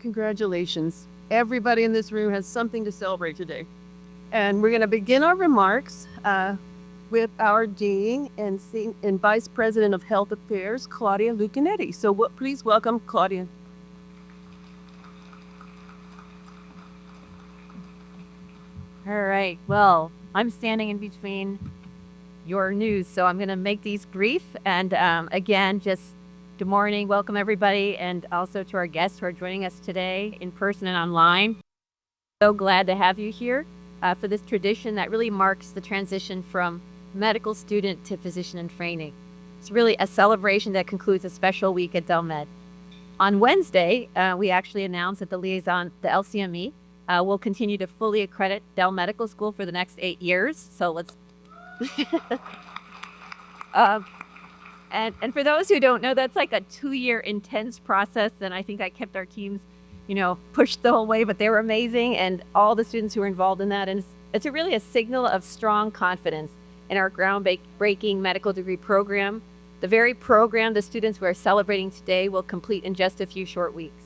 Congratulations. Everybody in this room has something to celebrate today. And we're going to begin our remarks with our Dean and Vice President of Health Affairs, Claudia Lucanetti. So please welcome Claudia. All right, well, I'm standing in between your news, so I'm going to make these brief. And again, just good morning, welcome everybody, and also to our guests who are joining us today in person and online. So glad to have you here for this tradition that really marks the transition from medical student to physician in training. It's really a celebration that concludes a special week at Dell Med. On Wednesday, we actually announced that the LCME, will continue to fully accredit Dell Medical School for the next 8 years. So let's and for those who don't know, that's like a 2-year intense process. And I think I kept our teams, pushed the whole way, but they were amazing. And all the students who were involved in that. And it's really a signal of strong confidence in our groundbreaking medical degree program. The very program the students we are celebrating today will complete in just a few short weeks.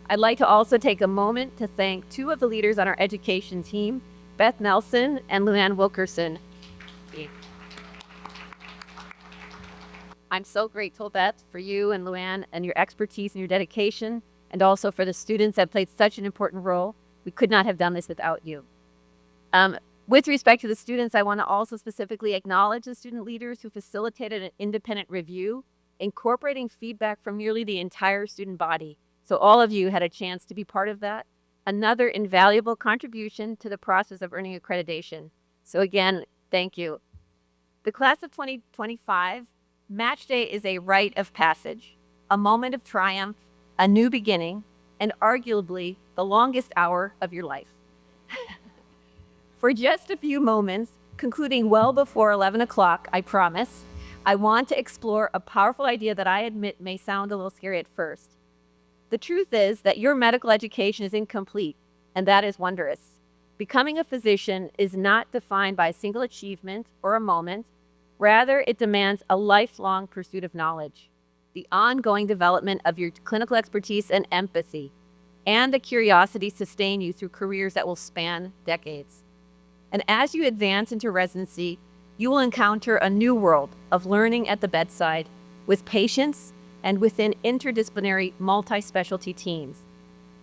I'd like to also take a moment to thank 2 of the leaders on our education team, Beth Nelson and Luann Wilkerson. I'm so grateful, Beth, for you and Luann and your expertise and your dedication, and also for the students that played such an important role. We could not have done this without you. With respect to the students, I want to also specifically acknowledge the student leaders who facilitated an independent review, incorporating feedback from nearly the entire student body. So all of you had a chance to be part of that. Another invaluable contribution to the process of earning accreditation. So again, thank you. The class of 2025, Match Day is a rite of passage, a moment of triumph, a new beginning, and arguably the longest hour of your life. For just a few moments, concluding well before 11 o'clock, I promise, I want to explore a powerful idea that I admit may sound a little scary at first. The truth is that your medical education is incomplete, and that is wondrous. Becoming a physician is not defined by a single achievement or a moment. Rather, it demands a lifelong pursuit of knowledge, the ongoing development of your clinical expertise and empathy, and the curiosity to sustain you through careers that will span decades. And as you advance into residency, you will encounter a new world of learning at the bedside with patients and within interdisciplinary multi-specialty teams.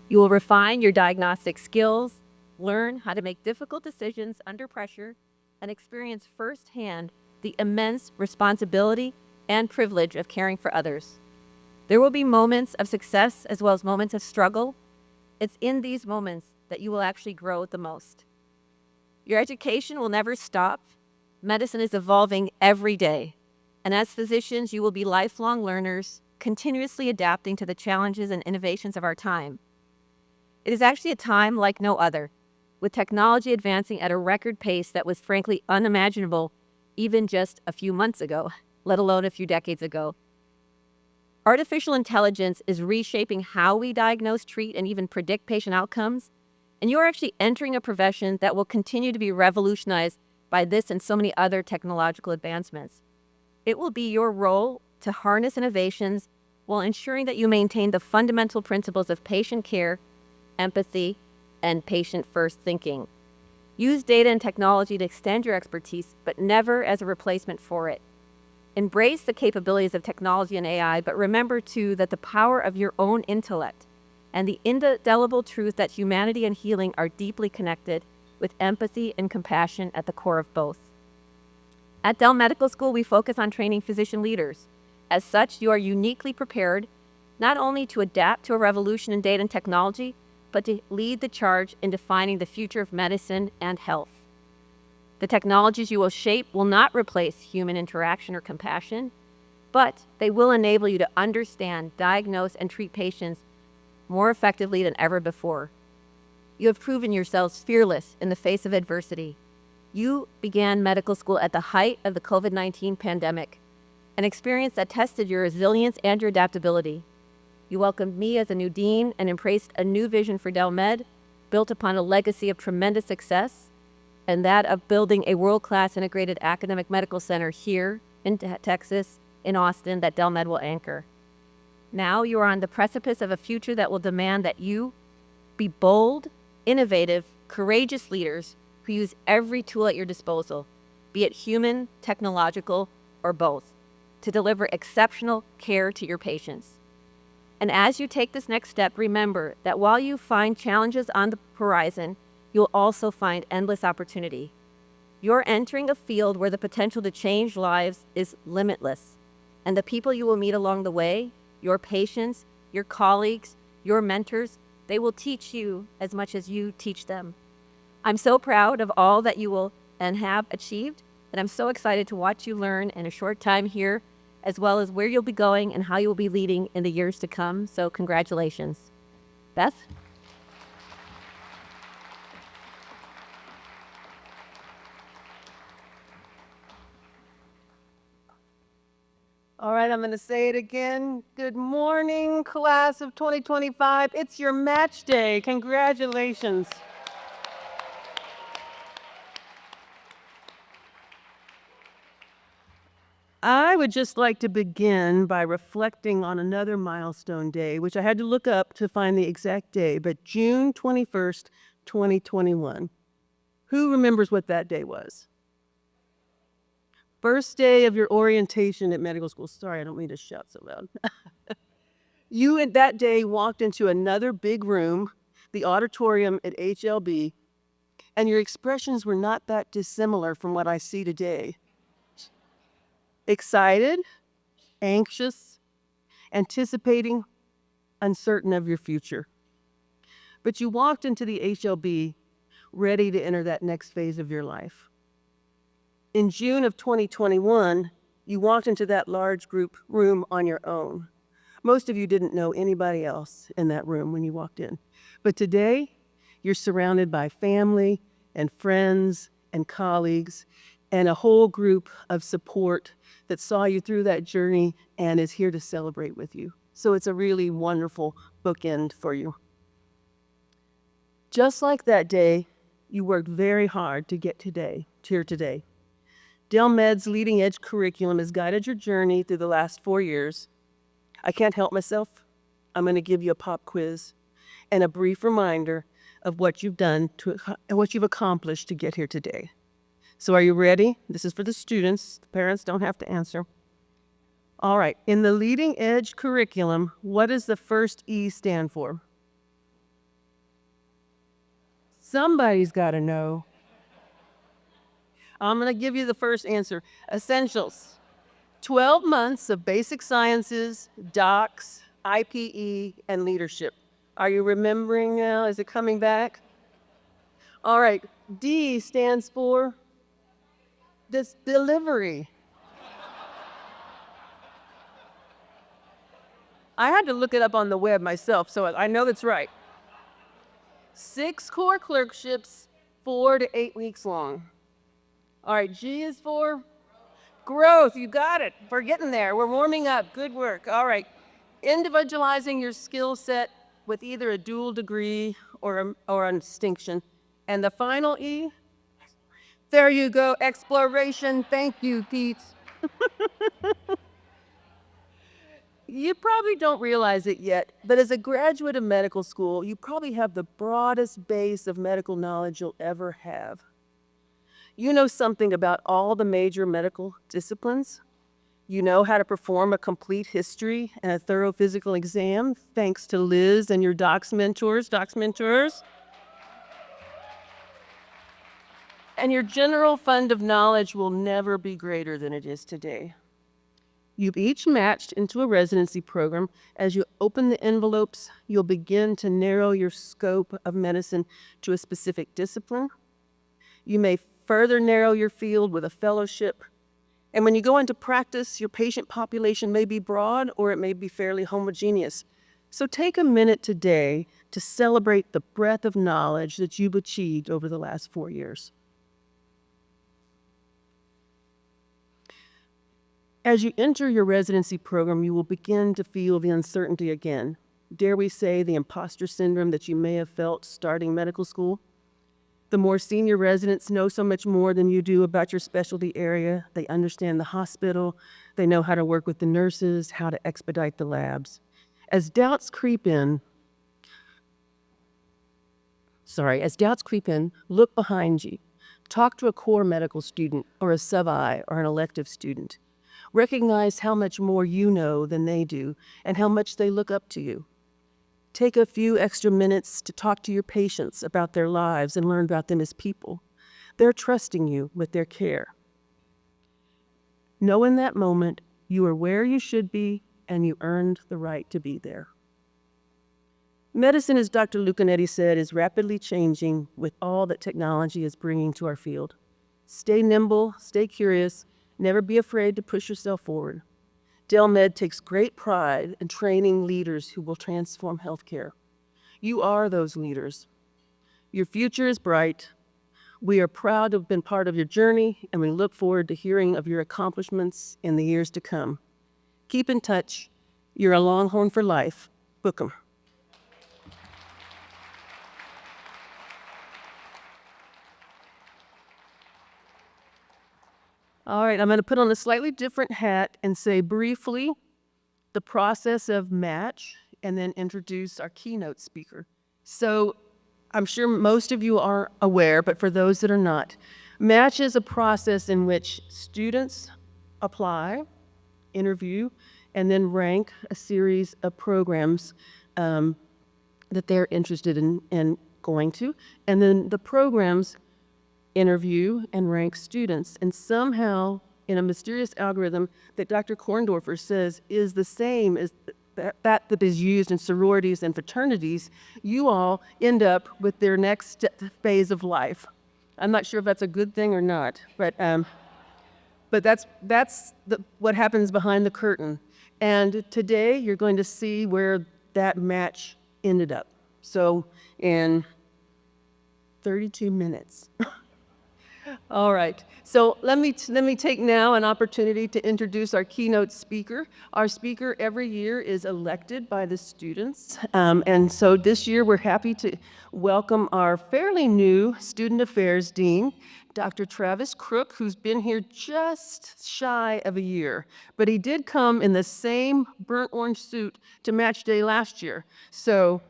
You will refine your diagnostic skills, learn how to make difficult decisions under pressure, and experience firsthand the immense responsibility and privilege of caring for others. There will be moments of success as well as moments of struggle. It's in these moments that you will actually grow the most. Your education will never stop. Medicine is evolving every day. And as physicians, you will be lifelong learners, continuously adapting to the challenges and innovations of our time. It is actually a time like no other, with technology advancing at a record pace that was frankly unimaginable even just a few months ago, let alone a few decades ago. Artificial intelligence is reshaping how we diagnose, treat, and even predict patient outcomes, and you're actually entering a profession that will continue to be revolutionized by this and so many other technological advancements. It will be your role to harness innovations while ensuring that you maintain the fundamental principles of patient care, empathy, and patient-first thinking. Use data and technology to extend your expertise, but never as a replacement for it. Embrace the capabilities of technology and AI, but remember too that the power of your own intellect and the indelible truth that humanity and healing are deeply connected, with empathy and compassion at the core of both. At Dell Medical School, we focus on training physician leaders. As such, you are uniquely prepared not only to adapt to a revolution in data and technology, but to lead the charge in defining the future of medicine and health. The technologies you will shape will not replace human interaction or compassion, but they will enable you to understand, diagnose, and treat patients more effectively than ever before. You have proven yourselves fearless in the face of adversity. You began medical school at the height of the COVID-19 pandemic, an experience that tested your resilience and your adaptability. You welcomed me as a new dean and embraced a new vision for Dell Med, built upon a legacy of tremendous success, and that of building a world-class integrated academic medical center here in Texas, in Austin, that Dell Med will anchor. Now you are on the precipice of a future that will demand that you Be bold, innovative, courageous leaders who use every tool at your disposal, be it human, technological, or both, to deliver exceptional care to your patients. And as you take this next step, remember that while you find challenges on the horizon, you'll also find endless opportunity. You're entering a field where the potential to change lives is limitless. And the people you will meet along the way, your patients, your colleagues, your mentors, they will teach you as much as you teach them. I'm so proud of all that you will and have achieved, and I'm so excited to watch you learn in a short time here, as well as where you'll be going and how you'll be leading in the years to come. So congratulations. Beth? All right, I'm going to say it again. Good morning, class of 2025. It's your match day. Congratulations. I would just like to begin by reflecting on another milestone day, which I had to look up to find the exact day, but June 21st, 2021. Who remembers what that day was? First day of your orientation at medical school. Sorry, I don't mean to shout so loud. You at that day walked into another big room, the auditorium at HLB, and your expressions were not that dissimilar from what I see today. Excited, anxious, anticipating, uncertain of your future. But you walked into the HLB ready to enter that next phase of your life. In June of 2021, you walked into that large group room on your own. Most of you didn't know anybody else in that room when you walked in. But today, you're surrounded by family and friends and colleagues and a whole group of support that saw you through that journey and is here to celebrate with you. So it's a really wonderful bookend for you. Just like that day, you worked very hard to get here today. Dell Med's leading edge curriculum has guided your journey through the last 4 years. I can't help myself. I'm going to give you a pop quiz and a brief reminder of what you've done and what you've accomplished to get here today. So are you ready? This is for the students. The parents don't have to answer. All right. In the leading edge curriculum, what does the first E stand for? Somebody's got to know. I'm going to give you the first answer. Essentials. 12 months of basic sciences, docs, IPE, and leadership. Are you remembering now? Is it coming back? All right. D stands for this delivery. I had to look it up on the web myself, so I know that's right. 6 core clerkships, 4 to 8 weeks long. All right, G is for growth. You got it. We're getting there. We're warming up. Good work. All right. Individualizing your skill set with either a dual degree or a distinction. And the final E, there you go, exploration. Thank you, Pete. You probably don't realize it yet, but as a graduate of medical school, you probably have the broadest base of medical knowledge you'll ever have. You know something about all the major medical disciplines. You know how to perform a complete history and a thorough physical exam, thanks to Liz and your docs mentors. And your general fund of knowledge will never be greater than it is today. You've each matched into a residency program. As you open the envelopes, you'll begin to narrow your scope of medicine to a specific discipline. You may further narrow your field with a fellowship. And when you go into practice, your patient population may be broad or it may be fairly homogeneous. So take a minute today to celebrate the breadth of knowledge that you've achieved over the last 4 years. As you enter your residency program, you will begin to feel the uncertainty again. Dare we say the imposter syndrome that you may have felt starting medical school? The more senior residents know so much more than you do about your specialty area. They understand the hospital. They know how to work with the nurses, how to expedite the labs. As doubts creep in, As doubts creep in, look behind you. Talk to a core medical student or a sub-I or an elective student. Recognize how much more you know than they do and how much they look up to you. Take a few extra minutes to talk to your patients about their lives and learn about them as people. They're trusting you with their care. Know in that moment you are where you should be and you earned the right to be there. Medicine, as Dr. Lucanetti said, is rapidly changing with all that technology is bringing to our field. Stay nimble, stay curious, never be afraid to push yourself forward. Dell Med takes great pride in training leaders who will transform healthcare. You are those leaders. Your future is bright. We are proud to have been part of your journey, and we look forward to hearing of your accomplishments in the years to come. Keep in touch. You're a Longhorn for life. Book 'em. All right, I'm going to put on a slightly different hat and say briefly the process of match and then introduce our keynote speaker. So I'm sure most of you are aware, but for those that are not, match is a process in which students apply, interview, and then rank a series of programs that they're interested in going to. And then the programs interview and rank students, and somehow in a mysterious algorithm that Dr. Korndorfer says is the same as that is used in sororities and fraternities, you all end up with their next phase of life. I'm not sure if that's a good thing or not, but that's what happens behind the curtain. And today you're going to see where that match ended up. So in 32 minutes. All right, so let me take now an opportunity to introduce our keynote speaker. Our speaker every year is elected by the students, and so this year we're happy to welcome our fairly new Student Affairs Dean, Dr. Travis Crook, who's been here just shy of a year, but he did come in the same burnt orange suit to Match Day last year. So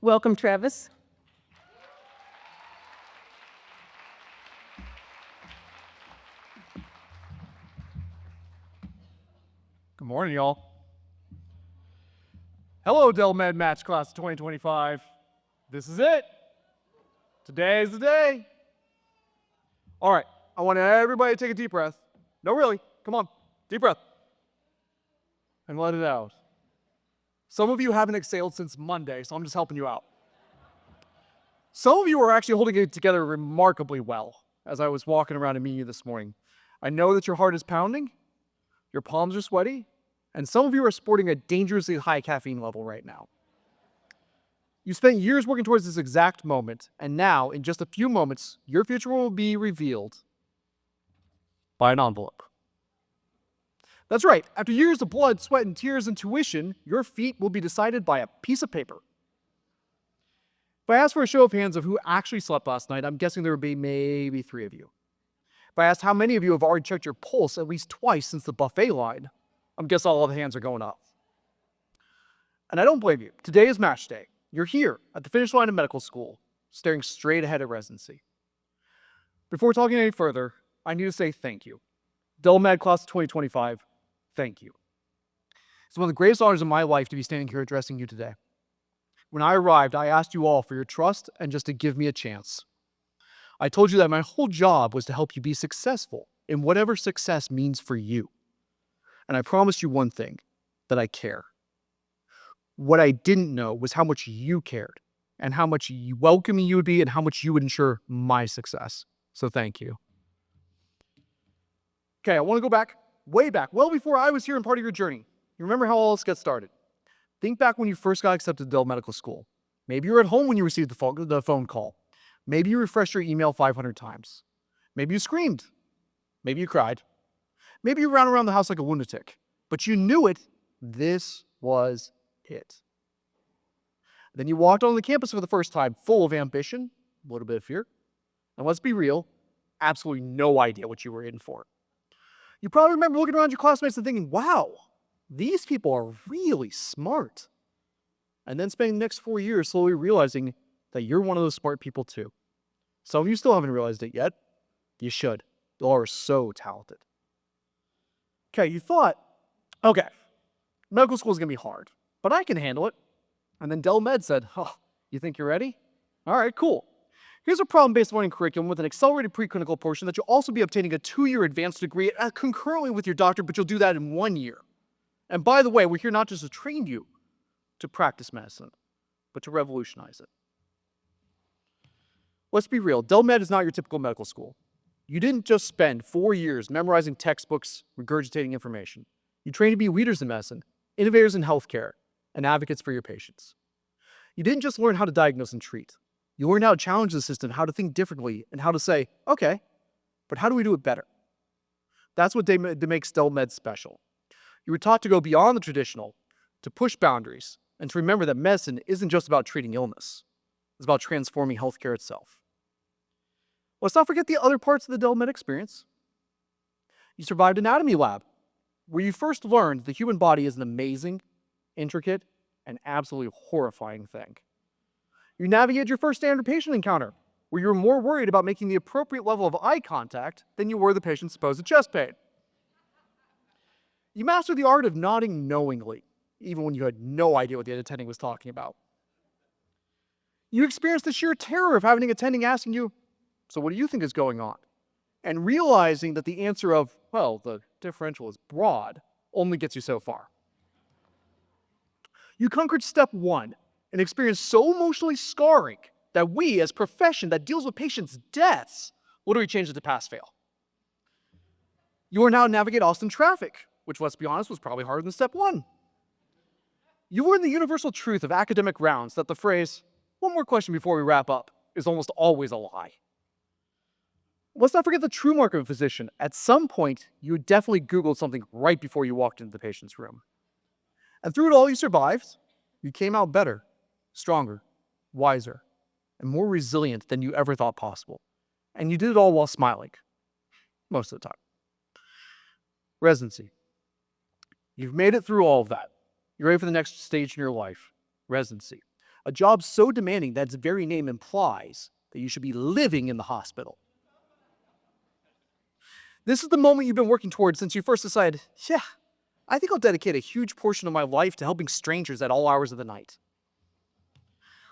welcome, Travis. Good morning, y'all. Hello, Dell Med Match Class of 2025. This is it. Today's the day. All right, I want everybody to take a deep breath. No, really, come on, deep breath. And let it out. Some of you haven't exhaled since Monday, so I'm just helping you out. Some of you are actually holding it together remarkably well as I was walking around and meeting you this morning. I know that your heart is pounding, your palms are sweaty, and some of you are sporting a dangerously high caffeine level right now. You spent years working towards this exact moment, and now, in just a few moments, your future will be revealed by an envelope. That's right, after years of blood, sweat, and tears and tuition, your fate will be decided by a piece of paper. If I asked for a show of hands of who actually slept last night, I'm guessing there would be maybe 3 of you. If I asked how many of you have already checked your pulse at least twice since the buffet line, I'm guessing all of the hands are going up. And I don't blame you. Today is match day. You're here at the finish line of medical school, staring straight ahead at residency. Before talking any further, I need to say thank you. Dell Med Class of 2025, thank you. It's one of the greatest honors of my life to be standing here addressing you today. When I arrived, I asked you all for your trust and just to give me a chance. I told you that my whole job was to help you be successful in whatever success means for you. And I promised you one thing, that I care. What I didn't know was how much you cared and how much welcoming you would be and how much you would ensure my success. So thank you. Okay, I want to go back, way back, well before I was here and part of your journey. You remember how all this got started? Think back when you first got accepted to Dell Medical School. Maybe you were at home when you received the phone call. Maybe you refreshed your email 500 times. Maybe you screamed. Maybe you cried. Maybe you ran around the house like a lunatic. But you knew it. This was it. Then you walked on the campus for the first time, full of ambition, a little bit of fear, and let's be real, absolutely no idea what you were in for. You probably remember looking around your classmates and thinking, wow, these people are really smart. And then spending the next 4 years slowly realizing that you're one of those smart people too. Some of you still haven't realized it yet. You should. You are so talented. Okay, you thought, okay, medical school is going to be hard, but I can handle it. And then Dell Med said, oh, you think you're ready? All right, cool. Here's a problem-based learning curriculum with an accelerated preclinical portion that you'll also be obtaining a 2-year advanced degree concurrently with your doctorate, but you'll do that in 1 year. And by the way, we're here not just to train you to practice medicine, but to revolutionize it. Let's be real, Dell Med is not your typical medical school. You didn't just spend 4 years memorizing textbooks, regurgitating information. You trained to be leaders in medicine, innovators in healthcare, and advocates for your patients. You didn't just learn how to diagnose and treat. You learned how to challenge the system, how to think differently, and how to say, okay, but how do we do it better? That's what makes Dell Med special. You were taught to go beyond the traditional, to push boundaries, and to remember that medicine isn't just about treating illness. It's about transforming healthcare itself. Let's not forget the other parts of the Dell Med experience. You survived anatomy lab, where you first learned the human body is an amazing, intricate, and absolutely horrifying thing. You navigated your first standard patient encounter, where you were more worried about making the appropriate level of eye contact than you were the patient's supposed chest pain. You mastered the art of nodding knowingly, even when you had no idea what the attending was talking about. You experienced the sheer terror of having an attending asking you, so what do you think is going on? And realizing that the answer of, well, the differential is broad, only gets you so far. You conquered step 1, an experience so emotionally scarring that we, as a profession that deals with patients' deaths, literally changed it to pass-fail. You are now navigate Austin traffic, which, let's be honest, was probably harder than step 1. You learned the universal truth of academic rounds that the phrase, one more question before we wrap up, is almost always a lie. Let's not forget the true mark of a physician. At some point, you definitely Googled something right before you walked into the patient's room. And through it all, you survived. You came out better, stronger, wiser, and more resilient than you ever thought possible. And you did it all while smiling, most of the time. Residency. You've made it through all of that. You're ready for the next stage in your life, residency. A job so demanding that its very name implies that you should be living in the hospital. This is the moment you've been working towards since you first decided, yeah, I think I'll dedicate a huge portion of my life to helping strangers at all hours of the night.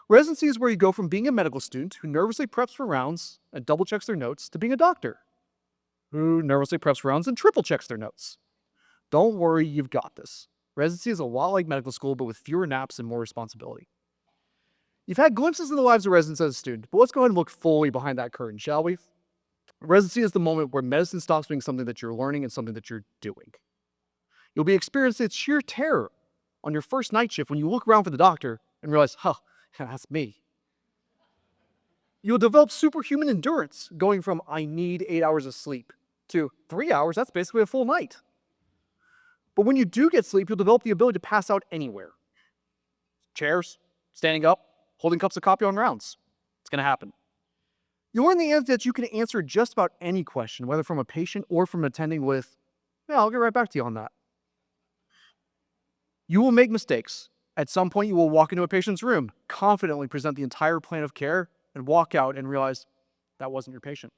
Residency is where you go from being a medical student who nervously preps for rounds and double checks their notes to being a doctor who nervously preps for rounds and triple checks their notes. Don't worry, you've got this. Residency is a lot like medical school, but with fewer naps and more responsibility. You've had glimpses of the lives of residents as a student, but let's go ahead and look fully behind that curtain, shall we? Residency is the moment where medicine stops being something that you're learning and something that you're doing. You'll be experiencing sheer terror on your first night shift when you look around for the doctor and realize, that's me. You'll develop superhuman endurance, going from I need 8 hours of sleep to 3 hours, that's basically a full night. But when you do get sleep, you'll develop the ability to pass out anywhere. Chairs, standing up, holding cups of coffee on rounds. It's going to happen. You'll learn the answer that you can answer just about any question, whether from a patient or from attending with, yeah, I'll get right back to you on that. You will make mistakes. At some point, you will walk into a patient's room, confidently present the entire plan of care, and walk out and realize that wasn't your patient.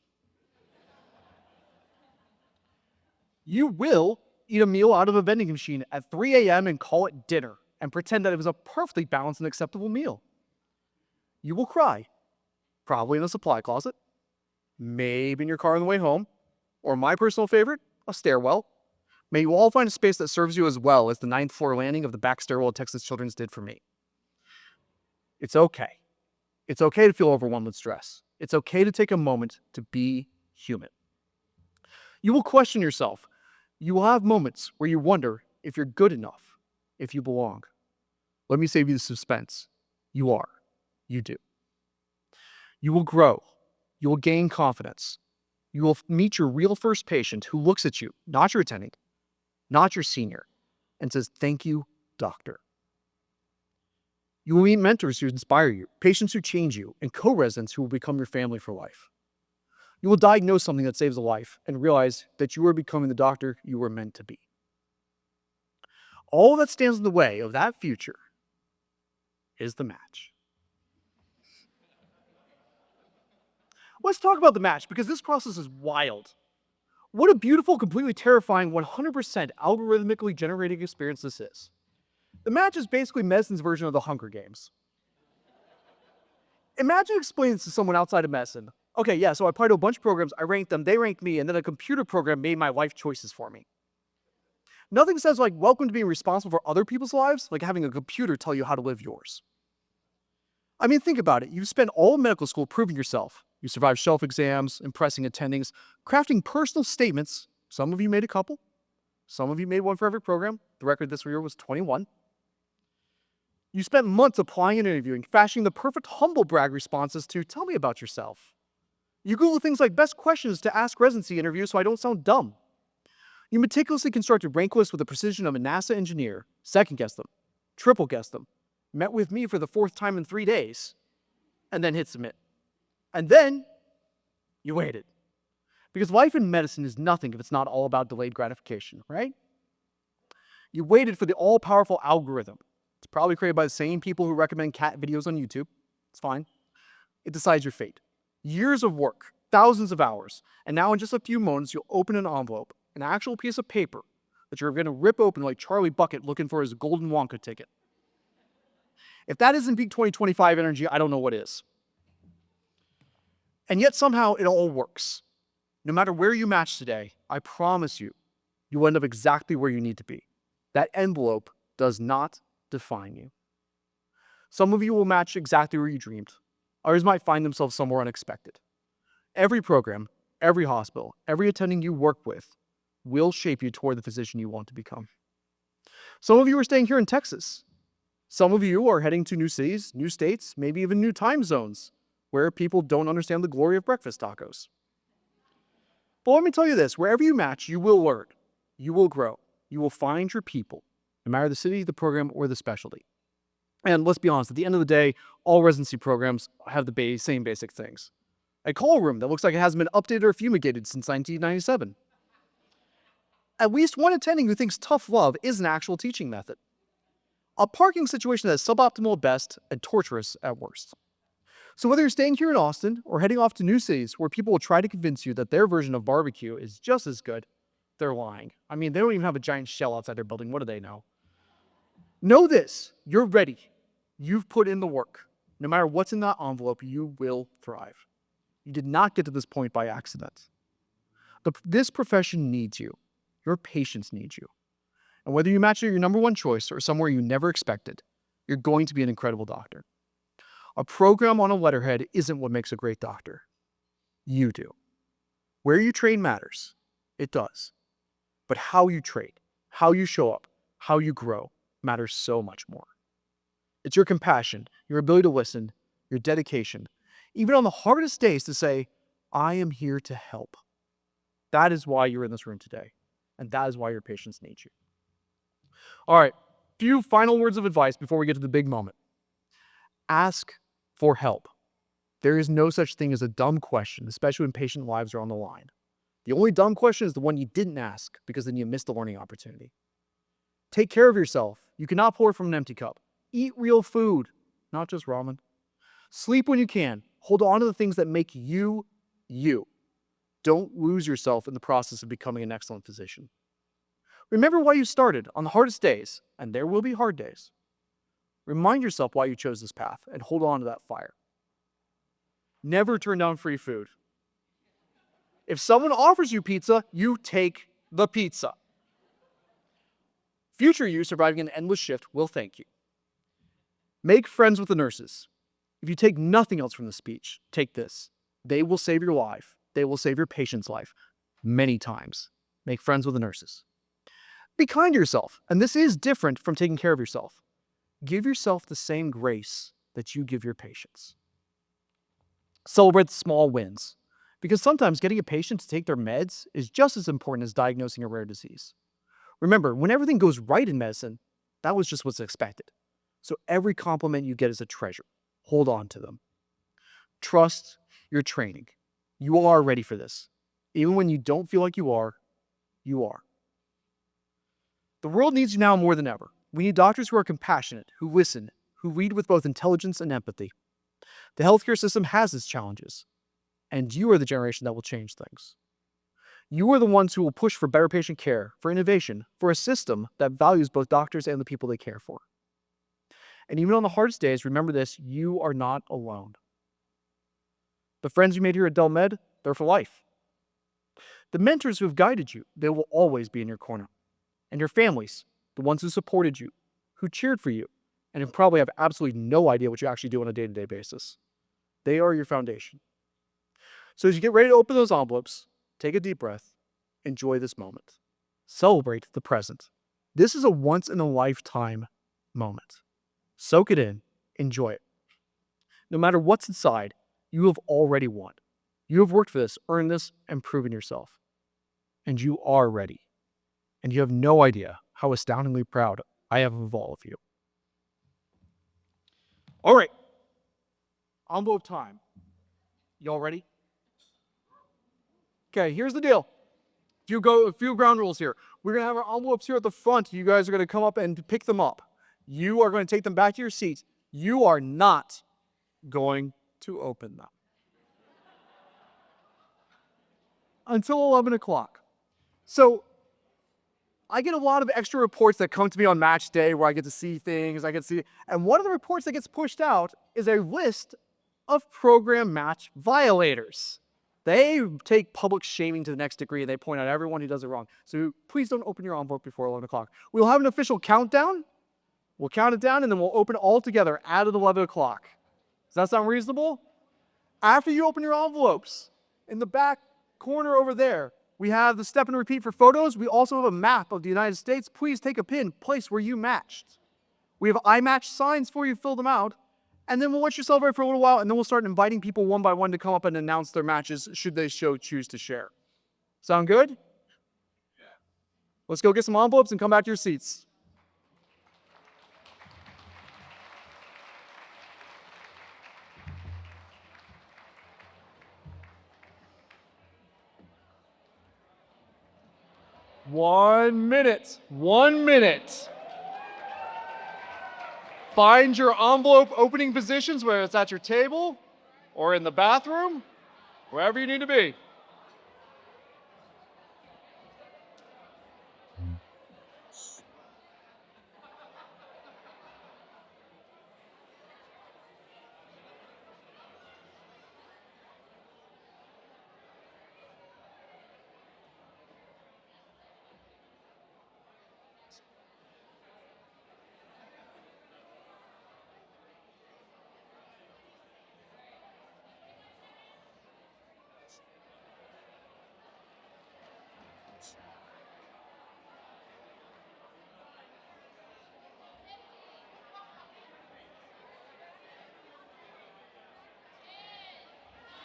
You will eat a meal out of a vending machine at 3 a.m. and call it dinner and pretend that it was a perfectly balanced and acceptable meal. You will cry, probably in the supply closet, maybe in your car on the way home, or my personal favorite, a stairwell. May you all find a space that serves you as well as the 9th floor landing of the back stairwell at Texas Children's did for me. It's okay. It's okay to feel overwhelmed with stress. It's okay to take a moment to be human. You will question yourself. You will have moments where you wonder if you're good enough, if you belong. Let me save you the suspense. You are. You do. You will grow. You will gain confidence. You will meet your real first patient who looks at you, not your attending, not your senior, and says, thank you, doctor. You will meet mentors who inspire you, patients who change you, and co-residents who will become your family for life. You will diagnose something that saves a life and realize that you are becoming the doctor you were meant to be. All that stands in the way of that future is the match. Let's talk about the match, because this process is wild. What a beautiful, completely terrifying, 100% algorithmically generated experience this is. The match is basically medicine's version of the Hunger Games. Imagine explaining this to someone outside of medicine. Okay, yeah, so I applied to a bunch of programs, I ranked them, they ranked me, and then a computer program made my life choices for me. Nothing says like welcome to being responsible for other people's lives like having a computer tell you how to live yours. I mean, think about it. You spent all of medical school proving yourself. You survived shelf exams, impressing attendings, crafting personal statements. Some of you made a couple. Some of you made one for every program. The record this year was 21. You spent months applying and interviewing, fashioning the perfect humble brag responses to tell me about yourself. You Google things like best questions to ask residency interviews so I don't sound dumb. You meticulously constructed rank lists with the precision of a NASA engineer, second-guessed them, triple-guessed them, met with me for the 4th time in 3 days, and then hit submit. And then you waited. Because life in medicine is nothing if it's not all about delayed gratification, right? You waited for the all-powerful algorithm. It's probably created by the same people who recommend cat videos on YouTube. It's fine. It decides your fate. Years of work, thousands of hours, and now in just a few moments you'll open an envelope, an actual piece of paper that you're going to rip open like Charlie Bucket looking for his golden Wonka ticket. If that isn't peak 2025 energy, I don't know what is. And yet somehow it all works. No matter where you match today, I promise you, you'll end up exactly where you need to be. That envelope does not define you. Some of you will match exactly where you dreamed. Others might find themselves somewhere unexpected. Every program, every hospital, every attending you work with will shape you toward the physician you want to become. Some of you are staying here in Texas. Some of you are heading to new cities, new states, maybe even new time zones, where people don't understand the glory of breakfast tacos. But let me tell you this, wherever you match, you will learn, you will grow, you will find your people, no matter the city, the program, or the specialty. And let's be honest, at the end of the day, all residency programs have the same basic things. A call room that looks like it hasn't been updated or fumigated since 1997. At least one attending who thinks tough love is an actual teaching method. A parking situation that is suboptimal at best and torturous at worst. So whether you're staying here in Austin or heading off to new cities where people will try to convince you that their version of barbecue is just as good, they're lying. I mean, they don't even have a giant shell outside their building. What do they know? Know this, you're ready. You've put in the work. No matter what's in that envelope, you will thrive. You did not get to this point by accident. This profession needs you. Your patients need you. And whether you match your number one choice or somewhere you never expected, you're going to be an incredible doctor. A program on a letterhead isn't what makes a great doctor. You do. Where you train matters. It does. But how you train, how you show up, how you grow matters so much more. It's your compassion, your ability to listen, your dedication, even on the hardest days to say, I am here to help. That is why you're in this room today. And that is why your patients need you. All right, few final words of advice before we get to the big moment. Ask for help. There is no such thing as a dumb question, especially when patient lives are on the line. The only dumb question is the one you didn't ask, because then you missed the learning opportunity. Take care of yourself. You cannot pour from an empty cup. Eat real food, not just ramen. Sleep when you can. Hold on to the things that make you, you. Don't lose yourself in the process of becoming an excellent physician. Remember why you started on the hardest days, and there will be hard days. Remind yourself why you chose this path and hold on to that fire. Never turn down free food. If someone offers you pizza, you take the pizza. Future you surviving an endless shift will thank you. Make friends with the nurses. If you take nothing else from the speech, take this. They will save your life. They will save your patient's life many times. Make friends with the nurses. Be kind to yourself, and this is different from taking care of yourself. Give yourself the same grace that you give your patients. Celebrate the small wins, because sometimes getting a patient to take their meds is just as important as diagnosing a rare disease. Remember, when everything goes right in medicine, that was just what's expected. So every compliment you get is a treasure. Hold on to them. Trust your training. You are ready for this. Even when you don't feel like you are, you are. The world needs you now more than ever. We need doctors who are compassionate, who listen, who lead with both intelligence and empathy. The healthcare system has its challenges. And you are the generation that will change things. You are the ones who will push for better patient care, for innovation, for a system that values both doctors and the people they care for. And even on the hardest days, remember this, you are not alone. The friends you made here at Dell Med, they're for life. The mentors who have guided you, they will always be in your corner. And your families, the ones who supported you, who cheered for you, and who probably have absolutely no idea what you actually do on a day-to-day basis. They are your foundation. So as you get ready to open those envelopes, take a deep breath, enjoy this moment. Celebrate the present. This is a once-in-a-lifetime moment. Soak it in, enjoy it. No matter what's inside, you have already won. You have worked for this, earned this, and proven yourself. And you are ready. And you have no idea how astoundingly proud I am of all of you. All right, envelope time. Y'all ready? Okay, here's the deal. A few ground rules here. We're gonna have our envelopes here at the front. You guys are gonna come up and pick them up. You are going to take them back to your seats. You are not going to open them until 11 o'clock. So I get a lot of extra reports that come to me on match day where I get to see things, and one of the reports that gets pushed out is a list of program match violators. They take public shaming to the next degree, and they point out everyone who does it wrong. So please don't open your envelope before 11 o'clock. We'll have an official countdown. We'll count it down, and then we'll open it all together at 11 o'clock. Does that sound reasonable? After you open your envelopes, in the back corner over there, we have the step and repeat for photos. We also have a map of the United States. Please take a pin, place where you matched. We have I match signs for you, fill them out. And then we'll let you celebrate for a little while, and then we'll start inviting people one by one to come up and announce their matches should they choose to share. Sound good? Yeah. Let's go get some envelopes and come back to your seats. One minute. Find your envelope opening positions, whether it's at your table or in the bathroom, wherever you need to be.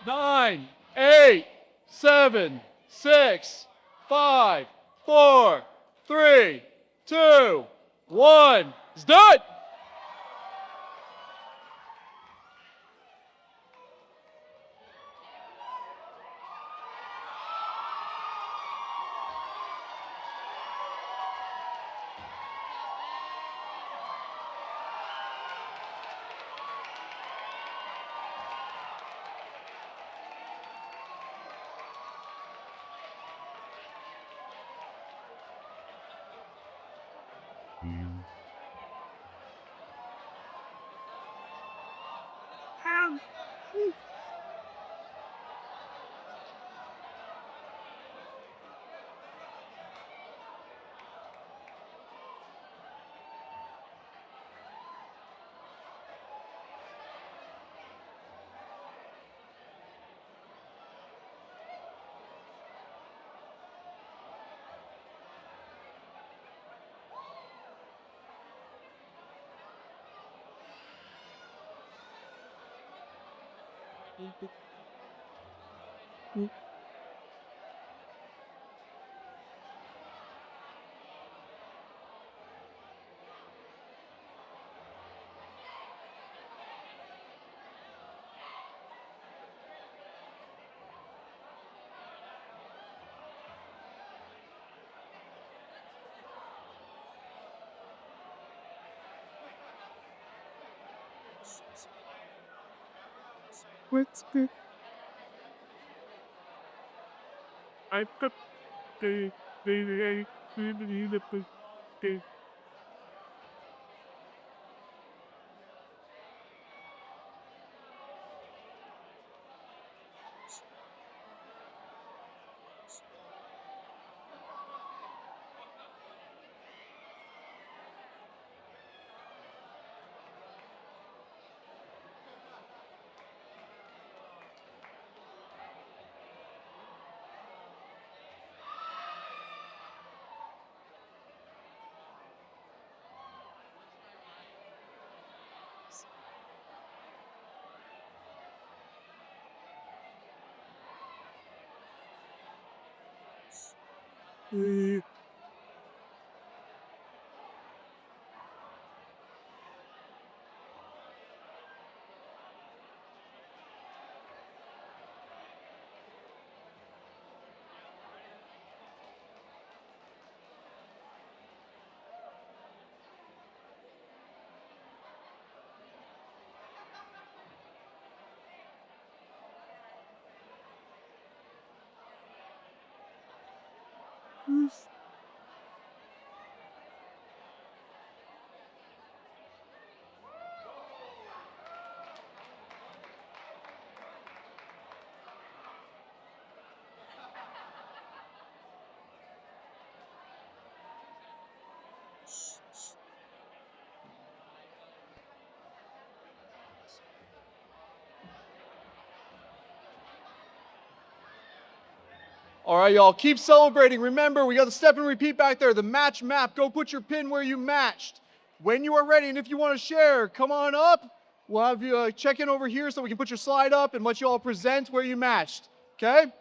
Nine, 8, 7, 6, 5, 4, 3, 2, 1. It's done. All right, y'all, keep celebrating. Remember, we got the step and repeat back there, the match map. Go put your pin where you matched. When you are ready, and if you want to share, come on up. We'll have you check in over here so we can put your slide up and let you all present where you matched. Okay?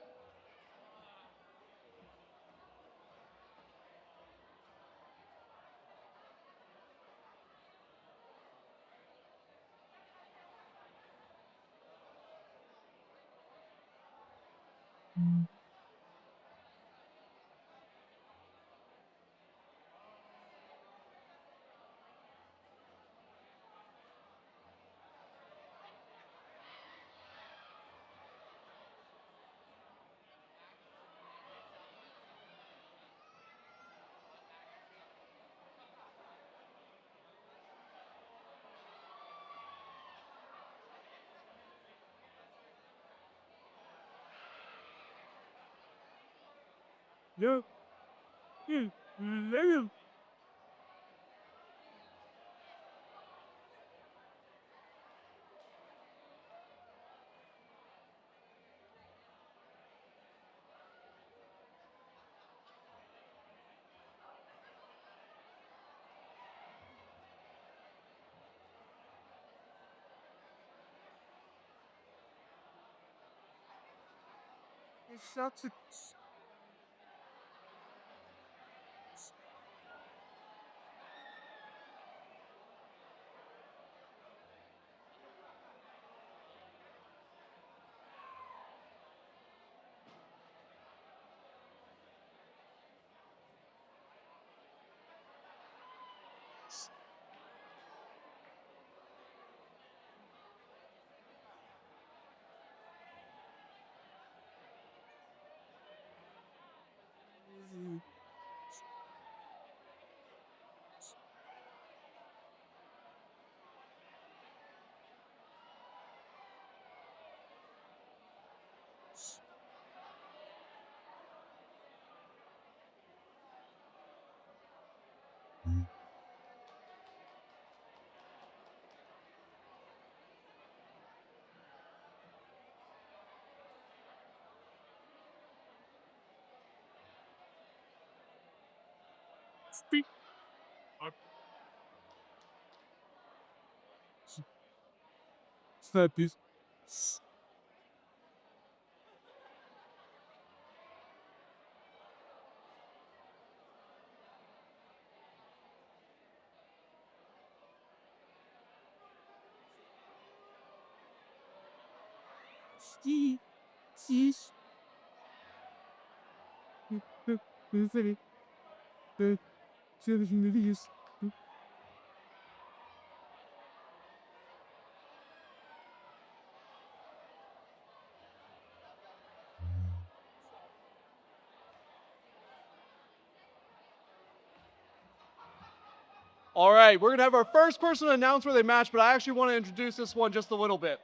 All right, we're gonna have our first person announce where they match, but I actually want to introduce this one just a little bit.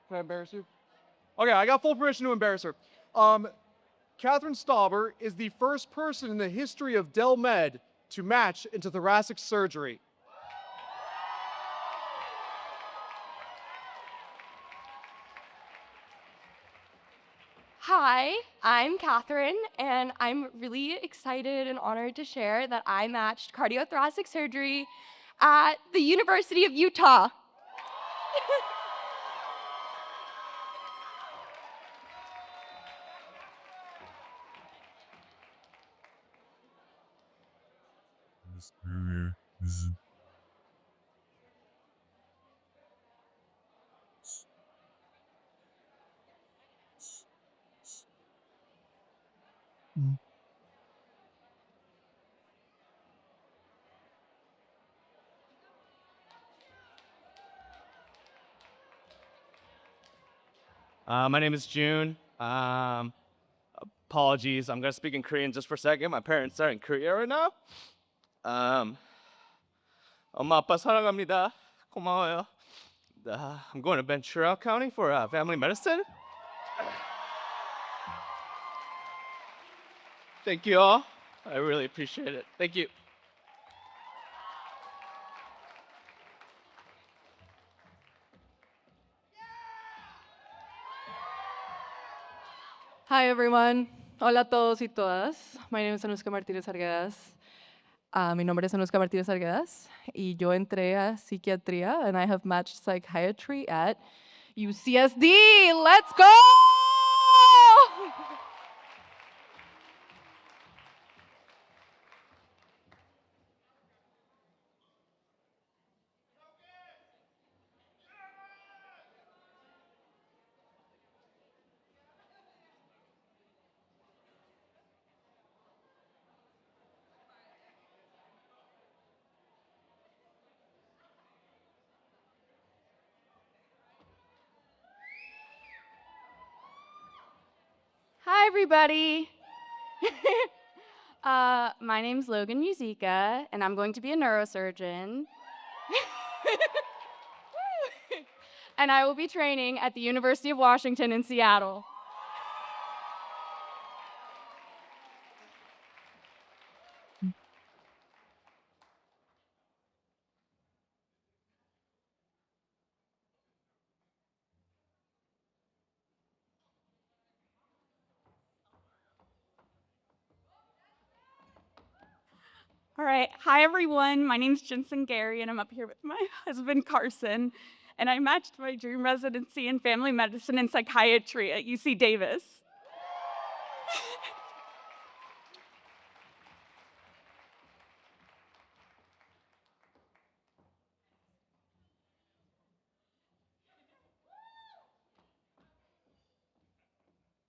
Can I embarrass you? Okay, I got full permission to embarrass her. Catherine Stauber is the first person in the history of Dell Med to match into thoracic surgery. Hi, I'm Catherine, and I'm really excited and honored to share that I matched cardiothoracic surgery at the University of Utah. My name is June. Apologies, I'm gonna speak in Korean just for a second. My parents are in Korea right now. 엄마 아빠 사랑합니다. 고마워요. I'm going to Ventura County for family medicine. Thank you all. I really appreciate it. Thank you. Hi everyone. Hola a todos y todas. My name is Anuska Martínez Arguedas. Mi nombre es Anuska Martínez Arguedas y yo entré a psiquiatría and I have matched psychiatry at UCSD. Let's go! Hi, everybody. My name's Logan Musica, and I'm going to be a neurosurgeon. And I will be training at the University of Washington in Seattle. All right. Hi, everyone. My name's Jensen Gary, and I'm up here with my husband, Carson. And I matched my dream residency in family medicine and psychiatry at UC Davis.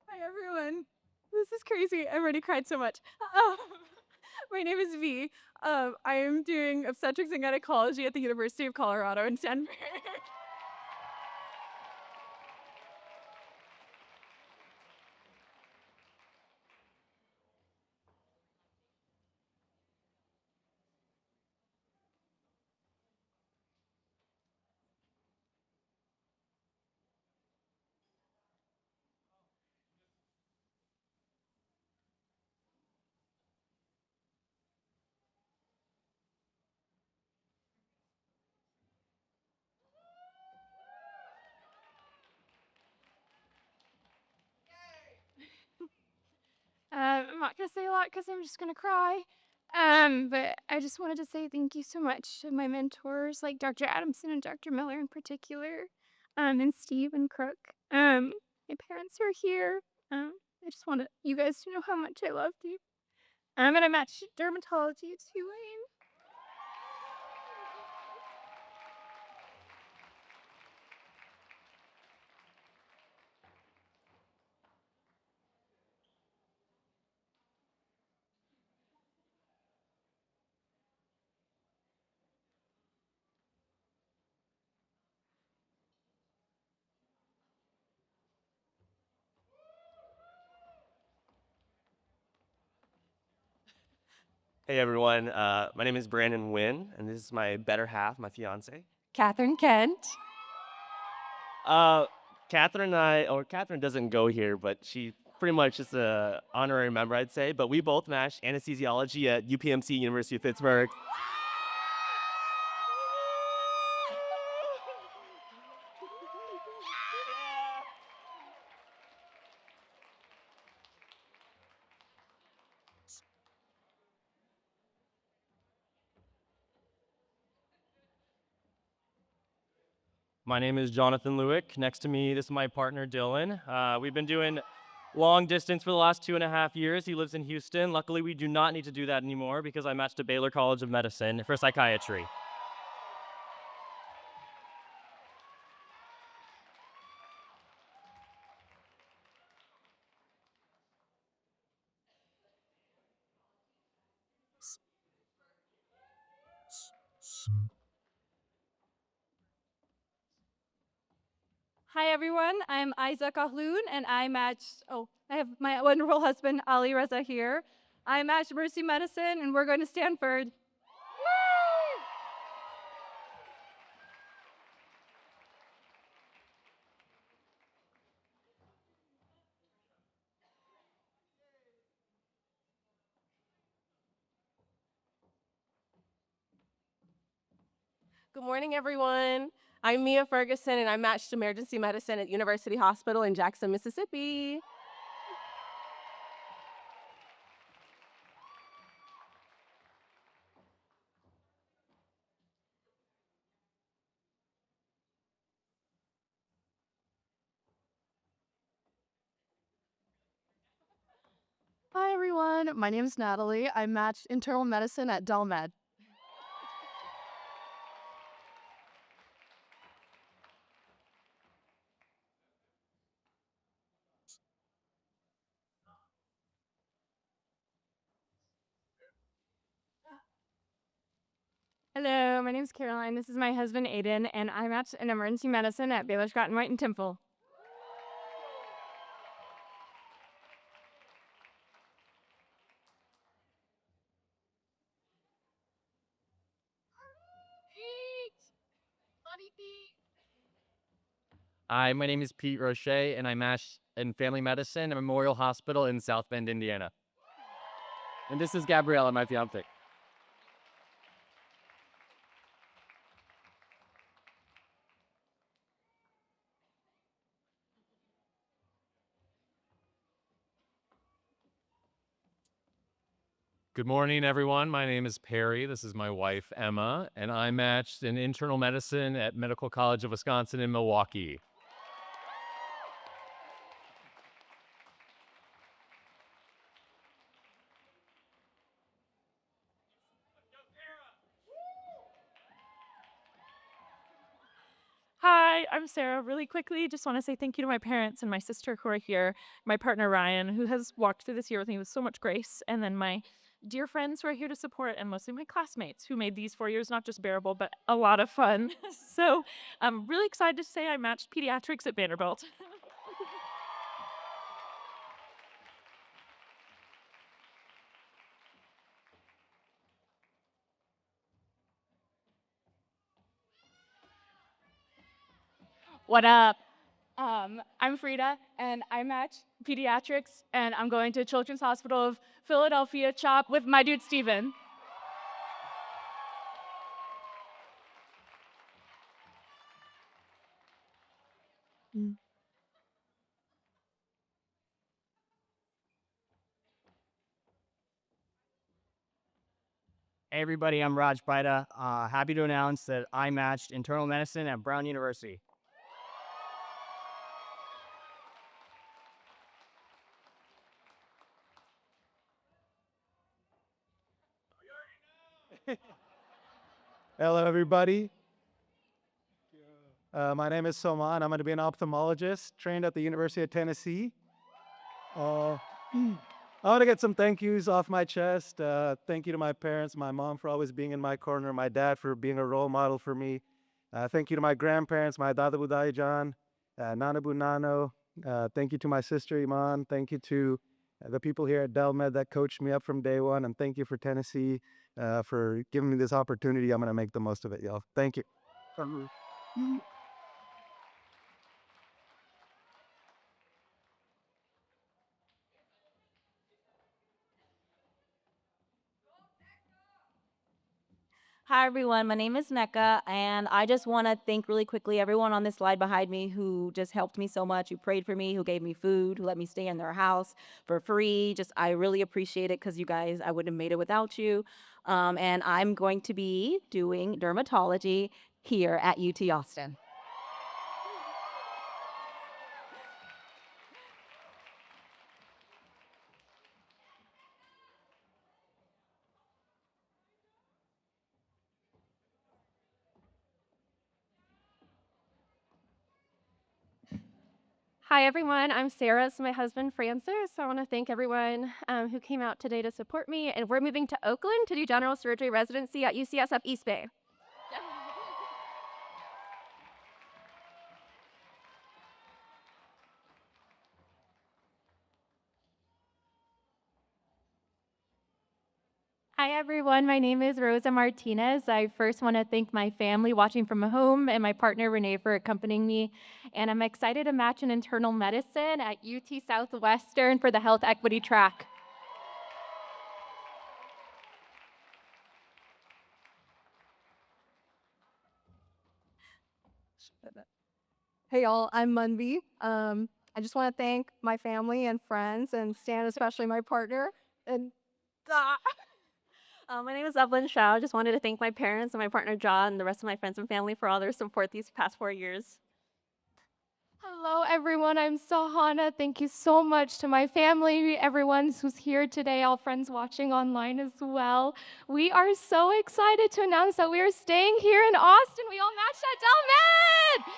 Hi, everyone. This is crazy. I already cried so much. My name is V. I am doing obstetrics and gynecology at the University of Colorado in Denver. I'm not going to say a lot because I'm just going to cry. But I just wanted to say thank you so much to my mentors, like Dr. Adamson and Dr. Miller in particular, and Steve and Crook. My parents are here. I just wanted you guys to know how much I loved you. And I matched dermatology at Tulane. Hey everyone, my name is Brandon Wynn, and this is my better half, my fiance. Catherine Kent. Uh, Catherine doesn't go here, but she pretty much is a honorary member, I'd say. But we both matched anesthesiology at UPMC, University of Pittsburgh. My name is Jonathan Lewick. Next to me, this is my partner, Dylan. We've been doing long distance for the last 2.5 years. He lives in Houston. Luckily, we do not need to do that anymore because I matched to Baylor College of Medicine for psychiatry. Hi everyone, I'm Isa Kahloon and I have my wonderful husband Ali Reza here. I matched emergency medicine and we're going to Stanford. Good morning, everyone. I'm Mia Ferguson, and I matched emergency medicine at University Hospital in Jackson, Mississippi. Hi everyone, my name is Natalie. I matched internal medicine at Dell Med. Hello, my name's Caroline. This is my husband Aiden, and I matched in emergency medicine at Baylor Scott and White in Temple. Hi, my name is Pete Roche, and I matched in family medicine at Memorial Hospital in South Bend, Indiana. And this is Gabriella, my fiance. Good morning, everyone. My name is Perry. This is my wife, Emma, and I matched in internal medicine at Medical College of Wisconsin in Milwaukee. Hi, I'm Sarah. Really quickly, just want to say thank you to my parents and my sister who are here, my partner Ryan, who has walked through this year with me with so much grace, and then my dear friends who are here to support, and mostly my classmates who made these 4 years not just bearable, but a lot of fun. So I'm really excited to say I matched pediatrics at Vanderbilt. What up? I'm Frida, and I match pediatrics, and I'm going to Children's Hospital of Philadelphia CHOP with my dude Steven. Hey everybody, I'm Raj Baida. Happy to announce that I matched internal medicine at Brown University. Hello, everybody. My name is Soman. I'm going to be an ophthalmologist trained at the University of Tennessee. I want to get some thank yous off my chest. Thank you to my parents, my mom for always being in my corner, my dad for being a role model for me. Thank you to my grandparents, my Dada Budai Jan, Nana Bunano. Thank you to my sister Iman. Thank you to the people here at Dell Med that coached me up from day one, and thank you for Tennessee for giving me this opportunity. I'm going to make the most of it, y'all. Thank you. Hi, everyone. My name is Neka, and I just want to thank really quickly everyone on this slide behind me who just helped me so much, who prayed for me, who gave me food, who let me stay in their house for free. I really appreciate it because you guys, I wouldn't have made it without you. And I'm going to be doing dermatology here at UT Austin. Hi, everyone. I'm Sarah. This is my husband, Francis. I want to thank everyone who came out today to support me. And we're moving to Oakland to do general surgery residency at UCSF East Bay. Hi, everyone. My name is Rosa Martinez. I first want to thank my family watching from home and my partner, Renee, for accompanying me. And I'm excited to match in internal medicine at UT Southwestern for the health equity track. Hey y'all, I'm Munvi. I just want to thank my family and friends and Stan, especially my partner. And My name is Evelyn Shao. I just wanted to thank my parents and my partner, John, and the rest of my friends and family for all their support these past 4 years. Hello, everyone. I'm Sahana. Thank you so much to my family, everyone who's here today, all friends watching online as well. We are so excited to announce that we are staying here in Austin. We all matched at Dell Med.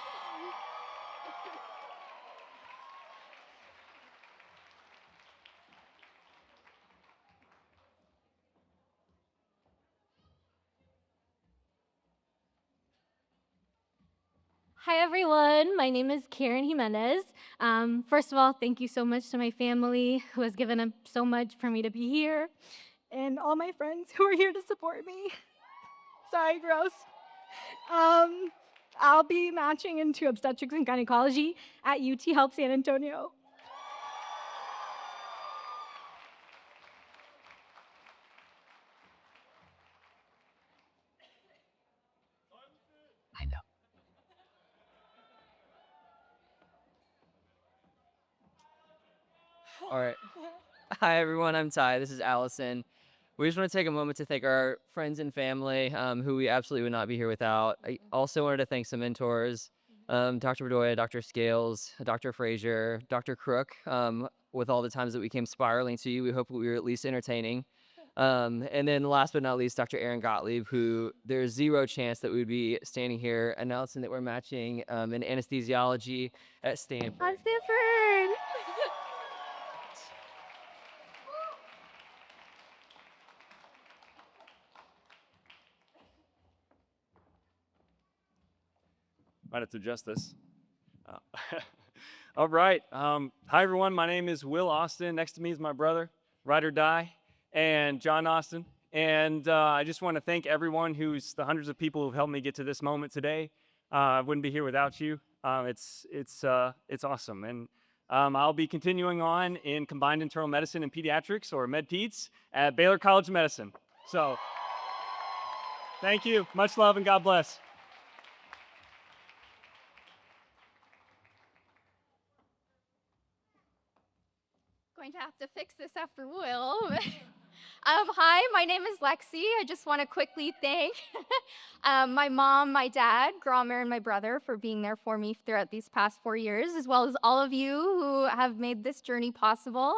Hi, everyone. My name is Karen Jimenez. First of all, thank you so much to my family who has given up so much for me to be here, and all my friends who are here to support me. Sorry, gross. I'll be matching into obstetrics and gynecology at UT Health San Antonio. All right. Hi, everyone. I'm Ty. This is Allison. We just want to take a moment to thank our friends and family who we absolutely would not be here without. I also wanted to thank some mentors, Dr. Bedoya, Dr. Scales, Dr. Frazier, Dr. Crook. With all the times that we came spiraling to you, we hope we were at least entertaining. And then last but not least, Dr. Aaron Gottlieb, who there's zero chance that we would be standing here announcing that we're matching in anesthesiology at Stanford. On Stanford! Might have to adjust this. All right. Hi, everyone. My name is Will Austin. Next to me is my brother, Ride or Die, and John Austin. And I just want to thank everyone the hundreds of people who've helped me get to this moment today. I wouldn't be here without you. It's awesome. And I'll be continuing on in combined internal medicine and pediatrics, or med-peds, at Baylor College of Medicine. So thank you. Much love and God bless. Going to have to fix this after Will. Hi, my name is Lexi. I just want to quickly thank my mom, my dad, Gromer, and my brother for being there for me throughout these past 4 years, as well as all of you who have made this journey possible.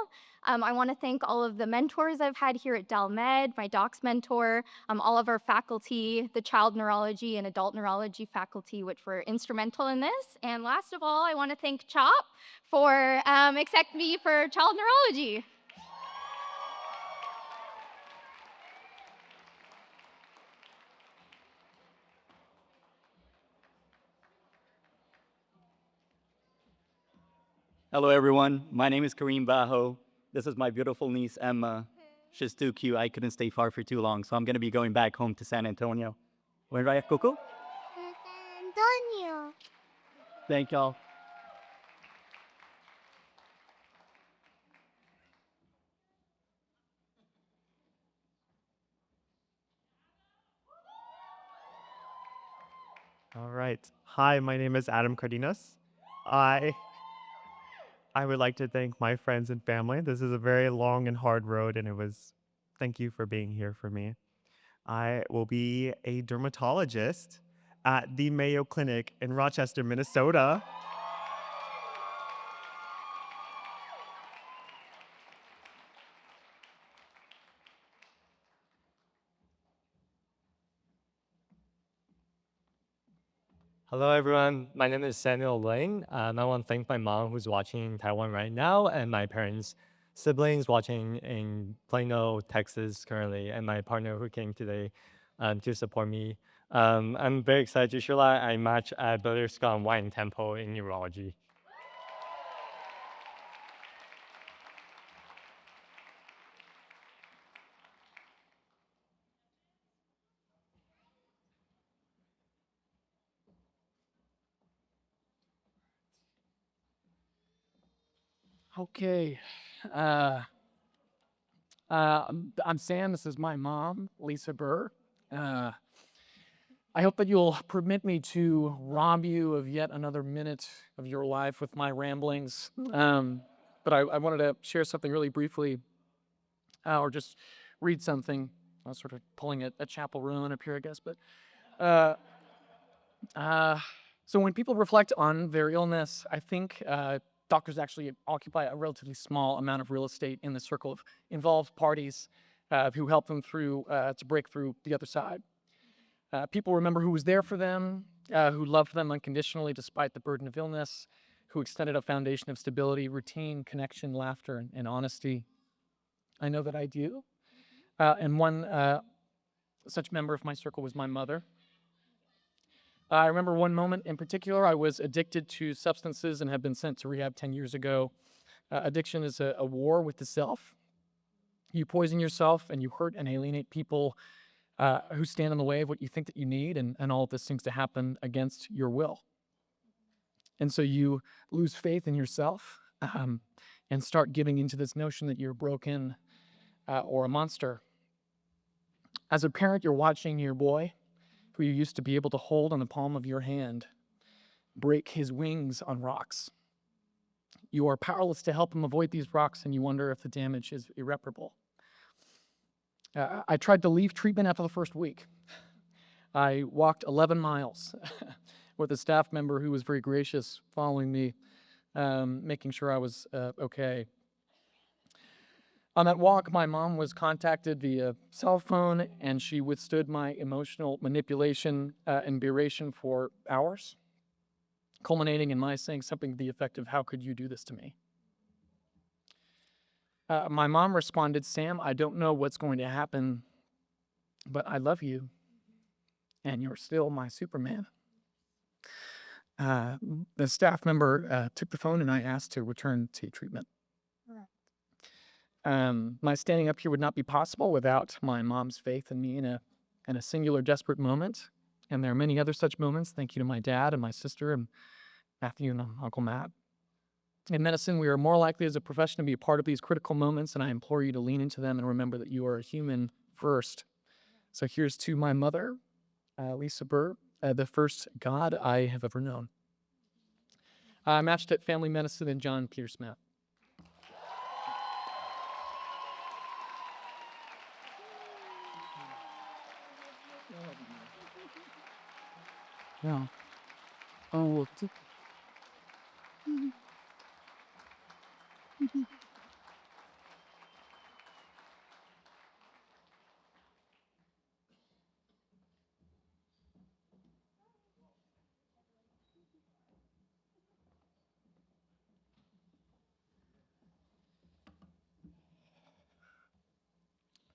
I want to thank all of the mentors I've had here at Dell Med, my docs mentor, all of our faculty, the child neurology and adult neurology faculty, which were instrumental in this. And last of all, I want to thank CHOP for accepting me for child neurology. Hello, everyone. My name is Kareem Baho. This is my beautiful niece, Emma. She's too cute. I couldn't stay far for too long, so I'm going to be going back home to San Antonio. Where do I have Coco? Antonio. Thank y'all. All right. Hi, my name is Adam Cardenas. I would like to thank my friends and family. This is a very long and hard road, and thank you for being here for me. I will be a dermatologist at the Mayo Clinic in Rochester, Minnesota. Hello, everyone. My name is Samuel Lane, and I want to thank my mom who's watching in Taiwan right now, and my parents, siblings watching in Plano, Texas currently, and my partner who came today to support me. I'm very excited to share that I match at Beller Scott White Temple in neurology. Okay. I'm Sam. This is my mom, Lisa Burr. I hope that you'll permit me to rob you of yet another minute of your life with my ramblings. But I wanted to share something really briefly, or just read something. I was sort of pulling a Chapel Roan up here, I guess. But so when people reflect on their illness, I think doctors actually occupy a relatively small amount of real estate in the circle of involved parties who help them through to break through the other side. People remember who was there for them, who loved them unconditionally despite the burden of illness, who extended a foundation of stability, routine, connection, laughter, and honesty. I know that I do. And one such member of my circle was my mother. I remember one moment in particular. I was addicted to substances and had been sent to rehab 10 years ago. Addiction is a war with the self. You poison yourself and you hurt and alienate people who stand in the way of what you think that you need, and all of this seems to happen against your will. And so you lose faith in yourself and start giving into this notion that you're broken or a monster. As a parent, you're watching your boy, who you used to be able to hold on the palm of your hand, break his wings on rocks. You are powerless to help him avoid these rocks, and you wonder if the damage is irreparable. I tried to leave treatment after the first week. I walked 11 miles with a staff member who was very gracious, following me, making sure I was okay. On that walk, my mom was contacted via cell phone, and she withstood my emotional manipulation and beration for hours, culminating in my saying something to the effect of, "How could you do this to me?" My mom responded, "Sam, I don't know what's going to happen, but I love you, and you're still my Superman." The staff member took the phone, and I asked to return to treatment. My standing up here would not be possible without my mom's faith in me in a singular desperate moment. And there are many other such moments. Thank you to my dad and my sister and Matthew and Uncle Matt. In medicine, we are more likely as a profession to be a part of these critical moments, and I implore you to lean into them and remember that you are a human first. So here's to my mother, Lisa Burr, the first God I have ever known. I matched at Family Medicine and John Peter Smith. Yeah. Oh,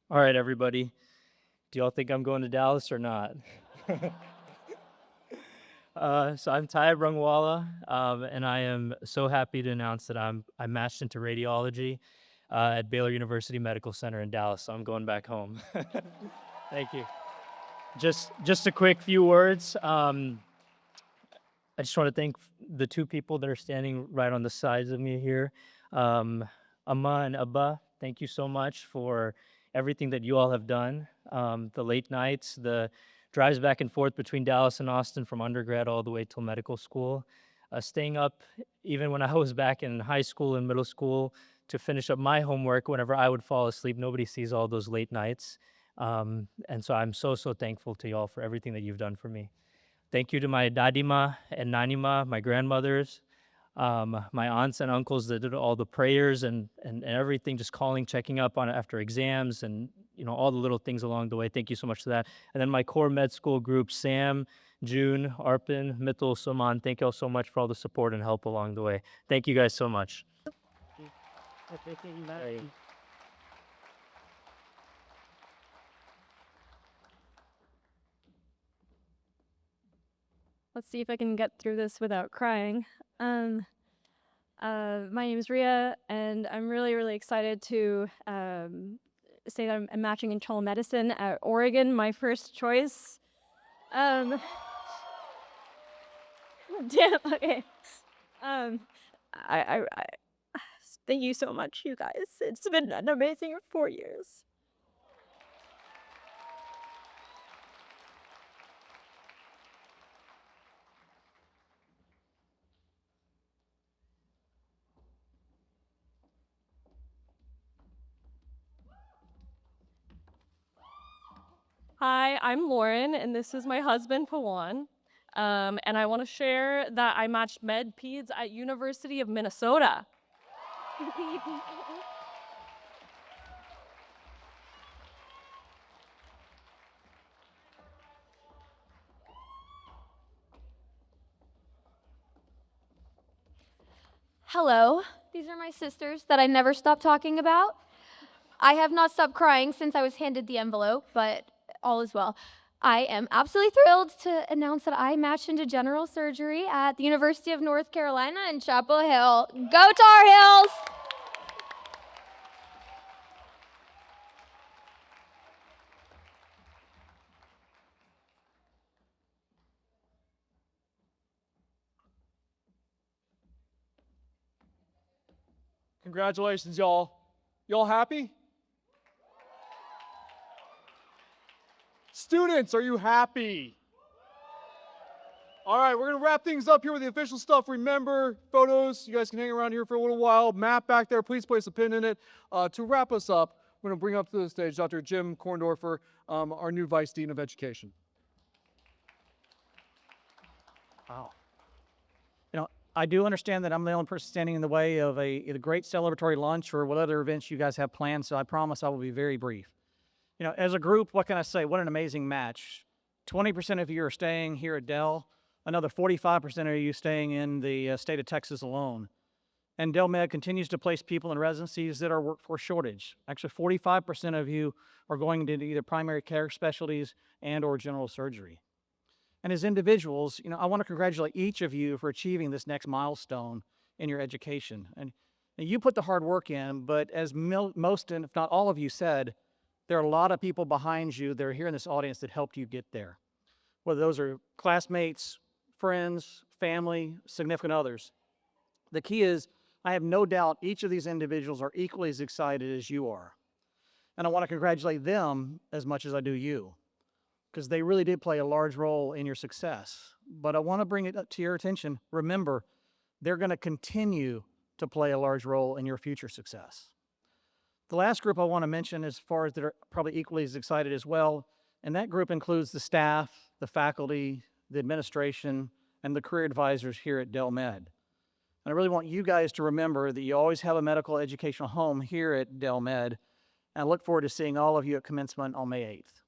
All right, everybody. Do y'all think I'm going to Dallas or not? So I'm Ty Brungwala, and I am so happy to announce that I matched into radiology. at Baylor University Medical Center in Dallas, so I'm going back home. Thank you. Just a quick few words. I just want to thank the two people that are standing right on the sides of me here. Amma and Abba, thank you so much for everything that you all have done. The late nights, the drives back and forth between Dallas and Austin from undergrad all the way till medical school. Staying up even when I was back in high school and middle school to finish up my homework whenever I would fall asleep. Nobody sees all those late nights. And so I'm so thankful to y'all for everything that you've done for me. Thank you to my dadima and nanima, my grandmothers, my aunts and uncles that did all the prayers and everything, just calling, checking up on after exams and, you know, all the little things along the way. Thank you so much for that. And then my core med school group, Sam, June, Arpin, Mittal, Soman, thank you all so much for all the support and help along the way. Thank you guys so much. Let's see if I can get through this without crying. My name is Ria, and I'm really excited to say that I'm matching internal medicine at Oregon, my first choice. Damn, okay. I thank you so much, you guys. It's been an amazing 4 years. Hi, I'm Lauren, and this is my husband, Pawan. And I want to share that I matched Med Peds at University of Minnesota. Hello, these are my sisters that I never stop talking about. I have not stopped crying since I was handed the envelope, but all is well. I am absolutely thrilled to announce that I matched into general surgery at the University of North Carolina in Chapel Hill. Go Tar Heels! Congratulations, y'all. Y'all happy? Students, are you happy? All right, we're gonna wrap things up here with the official stuff. Remember, photos, you guys can hang around here for a little while. Map back there, please place a pin in it. To wrap us up, we're gonna bring up to the stage Dr. Jim Korndorfer, our new Vice Dean of Education. Wow. You know, I do understand that I'm the only person standing in the way of a great celebratory lunch or what other events you guys have planned, so I promise I will be very brief. You know, as a group, what can I say? What an amazing match. 20% of you are staying here at Dell. Another 45% of you staying in the state of Texas alone. And Dell Med continues to place people in residencies that are workforce shortage. Actually, 45% of you are going into either primary care specialties and or general surgery. And as individuals, you know, I want to congratulate each of you for achieving this next milestone in your education. And you put the hard work in, but as most, and if not all of you said, there are a lot of people behind you that are here in this audience that helped you get there. Whether those are classmates, friends, family, significant others. The key is, I have no doubt each of these individuals are equally as excited as you are. And I want to congratulate them as much as I do you, because they really did play a large role in your success. But I want to bring it up to your attention. Remember, they're going to continue to play a large role in your future success. The last group I want to mention, as far as that are probably equally as excited as well, and that group includes the staff, the faculty, the administration, and the career advisors here at Dell Med. And I really want you guys to remember that you always have a medical educational home here at Dell Med, and I look forward to seeing all of you at commencement on May 8th.